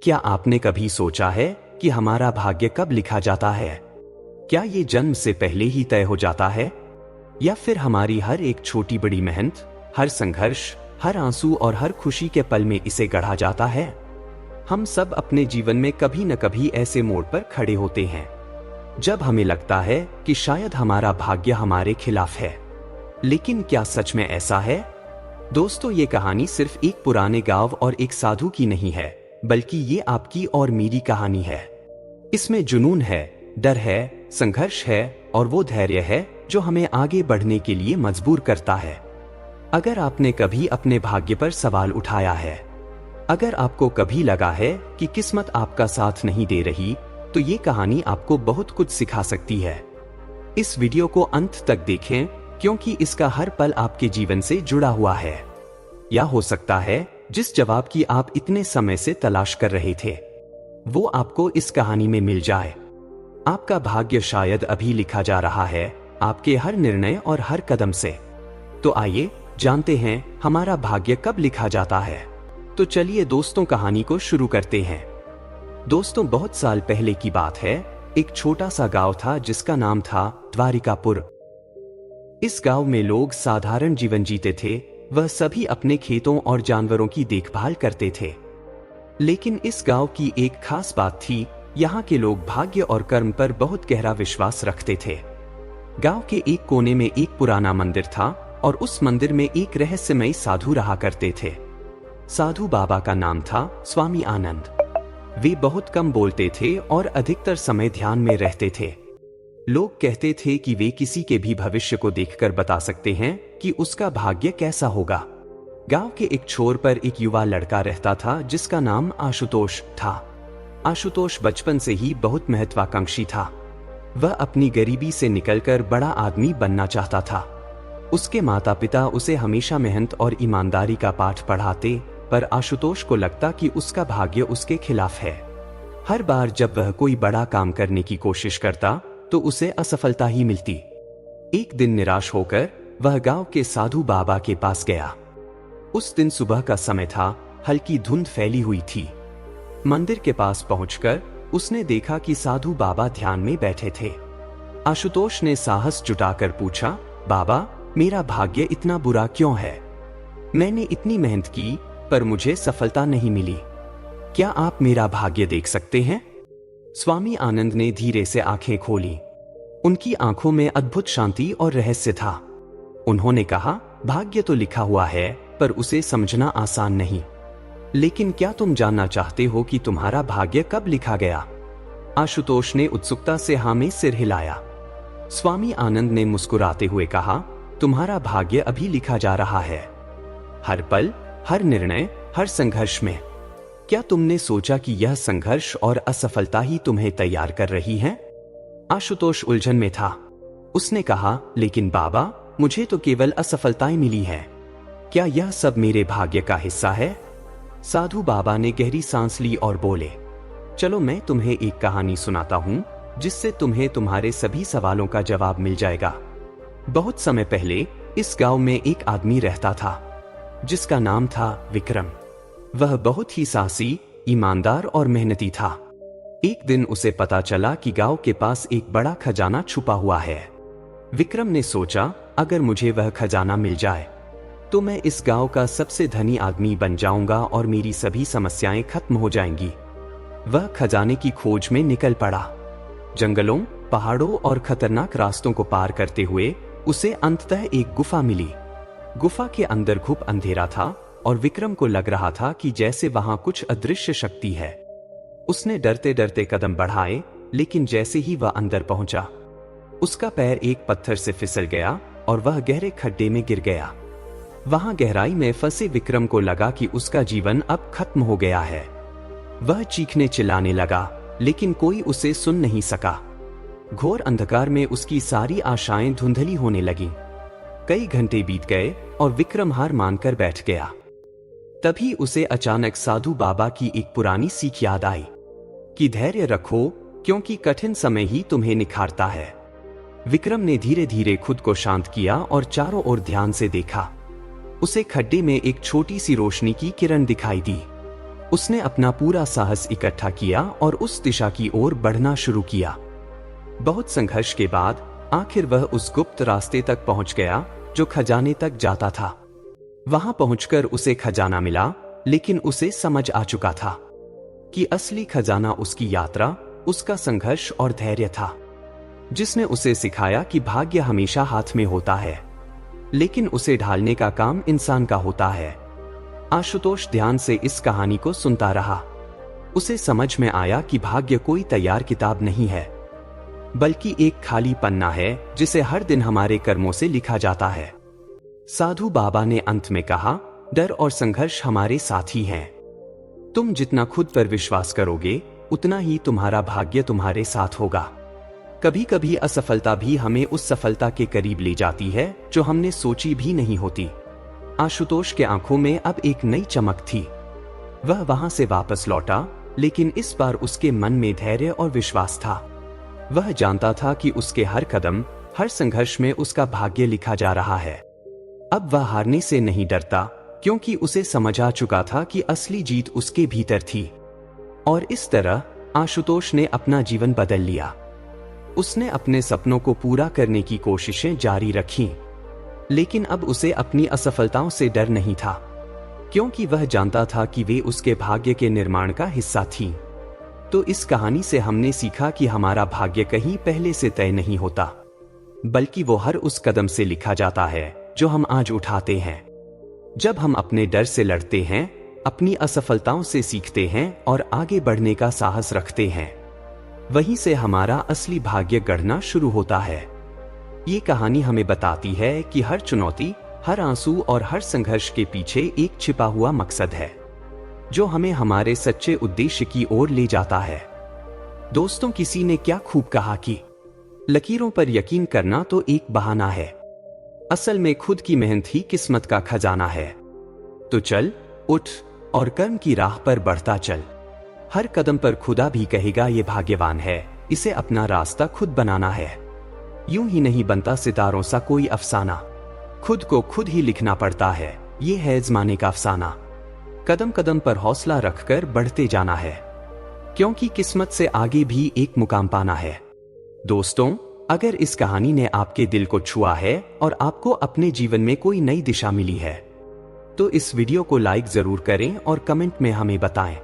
क्या आपने कभी सोचा है कि हमारा भाग्य कब लिखा जाता है? क्या ये जन्म से पहले ही तय हो जाता है, या फिर हमारी हर एक छोटी बड़ी मेहनत, हर संघर्ष, हर आंसू और हर खुशी के पल में इसे गढ़ा जाता है? हम सब अपने जीवन में कभी न कभी ऐसे मोड़ पर खड़े होते हैं जब हमें लगता है कि शायद हमारा भाग्य हमारे खिलाफ है। लेकिन क्या सच में ऐसा है? दोस्तों, ये कहानी सिर्फ एक पुराने गांव और एक साधु की नहीं है, बल्कि ये आपकी और मेरी कहानी है। इसमें जुनून है, डर है, संघर्ष है और वो धैर्य है जो हमें आगे बढ़ने के लिए मजबूर करता है। अगर आपने कभी अपने भाग्य पर सवाल उठाया है, अगर आपको कभी लगा है कि किस्मत आपका साथ नहीं दे रही, तो ये कहानी आपको बहुत कुछ सिखा सकती है। इस वीडियो को अंत तक देखें, क्योंकि इसका हर पल आपके जीवन से जुड़ा हुआ है, या हो सकता है जिस जवाब की आप इतने समय से तलाश कर रहे थे वो आपको इस कहानी में मिल जाए। आपका भाग्य शायद अभी लिखा जा रहा है, आपके हर निर्णय और हर कदम से। तो आइए जानते हैं हमारा भाग्य कब लिखा जाता है। तो चलिए दोस्तों, कहानी को शुरू करते हैं। दोस्तों, बहुत साल पहले की बात है। एक छोटा सा गांव था जिसका नाम था द्वारिकापुर। इस गांव में लोग साधारण जीवन जीते थे। वह सभी अपने खेतों और जानवरों की देखभाल करते थे। लेकिन इस गांव की एक खास बात थी, यहाँ के लोग भाग्य और कर्म पर बहुत गहरा विश्वास रखते थे। गांव के एक कोने में एक पुराना मंदिर था और उस मंदिर में एक रहस्यमयी साधु रहा करते थे। साधु बाबा का नाम था स्वामी आनंद। वे बहुत कम बोलते थे और अधिकतर समय ध्यान में रहते थे। लोग कहते थे कि वे किसी के भी भविष्य को देखकर बता सकते हैं कि उसका भाग्य कैसा होगा। गांव के एक छोर पर एक युवा लड़का रहता था जिसका नाम आशुतोष था। आशुतोष बचपन से ही बहुत महत्वाकांक्षी था। वह अपनी गरीबी से निकलकर बड़ा आदमी बनना चाहता था। उसके माता पिता उसे हमेशा मेहनत और ईमानदारी का पाठ पढ़ाते, पर आशुतोष को लगता कि उसका भाग्य उसके खिलाफ है। हर बार जब वह कोई बड़ा काम करने की कोशिश करता तो उसे असफलता ही मिलती। एक दिन निराश होकर वह गांव के साधु बाबा के पास गया। उस दिन सुबह का समय था, हल्की धुंध फैली हुई थी। मंदिर के पास पहुंचकर उसने देखा कि साधु बाबा ध्यान में बैठे थे। आशुतोष ने साहस जुटाकर पूछा, बाबा, मेरा भाग्य इतना बुरा क्यों है? मैंने इतनी मेहनत की पर मुझे सफलता नहीं मिली। क्या आप मेरा भाग्य देख सकते हैं? स्वामी आनंद ने धीरे से आंखें खोली। उनकी आंखों में अद्भुत शांति और रहस्य था। उन्होंने कहा, भाग्य तो लिखा हुआ है, पर उसे समझना आसान नहीं। लेकिन क्या तुम जानना चाहते हो कि तुम्हारा भाग्य कब लिखा गया? आशुतोष ने उत्सुकता से हाँ में सिर हिलाया। स्वामी आनंद ने मुस्कुराते हुए कहा, तुम्हारा भाग्य अभी लिखा जा रहा है। हर पल, हर निर्णय, हर संघर्ष में। क्या तुमने सोचा कि यह संघर्ष और असफलता ही तुम्हें तैयार कर रही हैं? आशुतोष उलझन में था। उसने कहा, लेकिन बाबा, मुझे तो केवल असफलताएं मिली हैं। क्या यह सब मेरे भाग्य का हिस्सा है? साधु बाबा ने गहरी सांस ली और बोले, चलो मैं तुम्हें एक कहानी सुनाता हूं जिससे तुम्हें तुम्हारे सभी सवालों का जवाब मिल जाएगा। बहुत समय पहले इस गांव में एक आदमी रहता था जिसका नाम था विक्रम। वह बहुत ही साहसी, ईमानदार और मेहनती था। एक दिन उसे पता चला कि गांव के पास एक बड़ा खजाना छुपा हुआ है। विक्रम ने सोचा, अगर मुझे वह खजाना मिल जाए तो मैं इस गांव का सबसे धनी आदमी बन जाऊंगा और मेरी सभी समस्याएं खत्म हो जाएंगी। वह खजाने की खोज में निकल पड़ा। जंगलों, पहाड़ों और खतरनाक रास्तों को पार करते हुए उसे अंततः एक गुफा मिली। गुफा के अंदर खूब अंधेरा था और विक्रम को लग रहा था कि जैसे वहां कुछ अदृश्य शक्ति है। उसने डरते डरते कदम बढ़ाए, लेकिन जैसे ही वह अंदर पहुंचा, उसका पैर एक पत्थर से फिसल गया और वह गहरे खड्डे में गिर गया। वहां गहराई में फंसे विक्रम को लगा कि उसका जीवन अब खत्म हो गया है। वह चीखने चिल्लाने लगा, लेकिन कोई उसे सुन नहीं सका। घोर अंधकार में उसकी सारी आशाएं धुंधली होने लगीं। कई घंटे बीत गए और विक्रम हार मानकर बैठ गया। तभी उसे अचानक साधु बाबा की एक पुरानी सीख याद आई कि धैर्य रखो, क्योंकि कठिन समय ही तुम्हें निखारता है। विक्रम ने धीरे धीरे खुद को शांत किया और चारों ओर ध्यान से देखा। उसे खड्डे में एक छोटी सी रोशनी की किरण दिखाई दी। उसने अपना पूरा साहस इकट्ठा किया और उस दिशा की ओर बढ़ना शुरू किया। बहुत संघर्ष के बाद आखिर वह उस गुप्त रास्ते तक पहुंच गया जो खजाने तक जाता था। वहां पहुंचकर उसे खजाना मिला, लेकिन उसे समझ आ चुका था कि असली खजाना उसकी यात्रा, उसका संघर्ष और धैर्य था, जिसने उसे सिखाया कि भाग्य हमेशा हाथ में होता है, लेकिन उसे ढालने का काम इंसान का होता है। आशुतोष ध्यान से इस कहानी को सुनता रहा। उसे समझ में आया कि भाग्य कोई तैयार किताब नहीं है, बल्कि एक खाली पन्ना है जिसे हर दिन हमारे कर्मों से लिखा जाता है। साधु बाबा ने अंत में कहा, डर और संघर्ष हमारे साथी हैं। तुम जितना खुद पर विश्वास करोगे, उतना ही तुम्हारा भाग्य तुम्हारे साथ होगा। कभी कभी असफलता भी हमें उस सफलता के करीब ले जाती है जो हमने सोची भी नहीं होती। आशुतोष के आंखों में अब एक नई चमक थी। वह वहां से वापस लौटा, लेकिन इस बार उसके मन में धैर्य और विश्वास था। वह जानता था कि उसके हर कदम, हर संघर्ष में उसका भाग्य लिखा जा रहा है। अब वह हारने से नहीं डरता, क्योंकि उसे समझ आ चुका था कि असली जीत उसके भीतर थी। और इस तरह आशुतोष ने अपना जीवन बदल लिया। उसने अपने सपनों को पूरा करने की कोशिशें जारी रखीं, लेकिन अब उसे अपनी असफलताओं से डर नहीं था, क्योंकि वह जानता था कि वे उसके भाग्य के निर्माण का हिस्सा थीं। तो इस कहानी से हमने सीखा कि हमारा भाग्य कहीं पहले से तय नहीं होता, बल्कि वो हर उस कदम से लिखा जाता है जो हम आज उठाते हैं। जब हम अपने डर से लड़ते हैं, अपनी असफलताओं से सीखते हैं और आगे बढ़ने का साहस रखते हैं, वहीं से हमारा असली भाग्य गढ़ना शुरू होता है। ये कहानी हमें बताती है कि हर चुनौती, हर आंसू और हर संघर्ष के पीछे एक छिपा हुआ मकसद है, जो हमें हमारे सच्चे उद्देश्य की ओर ले जाता है। दोस्तों, किसी ने क्या खूब कहा कि लकीरों पर यकीन करना तो एक बहाना है, असल में खुद की मेहनत ही किस्मत का खजाना है। तो चल, उठ और कर्म की राह पर बढ़ता चल। हर कदम पर खुदा भी कहेगा ये भाग्यवान है, इसे अपना रास्ता खुद बनाना है। यूं ही नहीं बनता सितारों सा कोई अफसाना, खुद को खुद ही लिखना पड़ता है, ये है ज़माने का अफसाना। कदम कदम पर हौसला रखकर बढ़ते जाना है, क्योंकि किस्मत से आगे भी एक मुकाम पाना है। दोस्तों, अगर इस कहानी ने आपके दिल को छुआ है और आपको अपने जीवन में कोई नई दिशा मिली है, तो इस वीडियो को लाइक जरूर करें और कमेंट में हमें बताएं।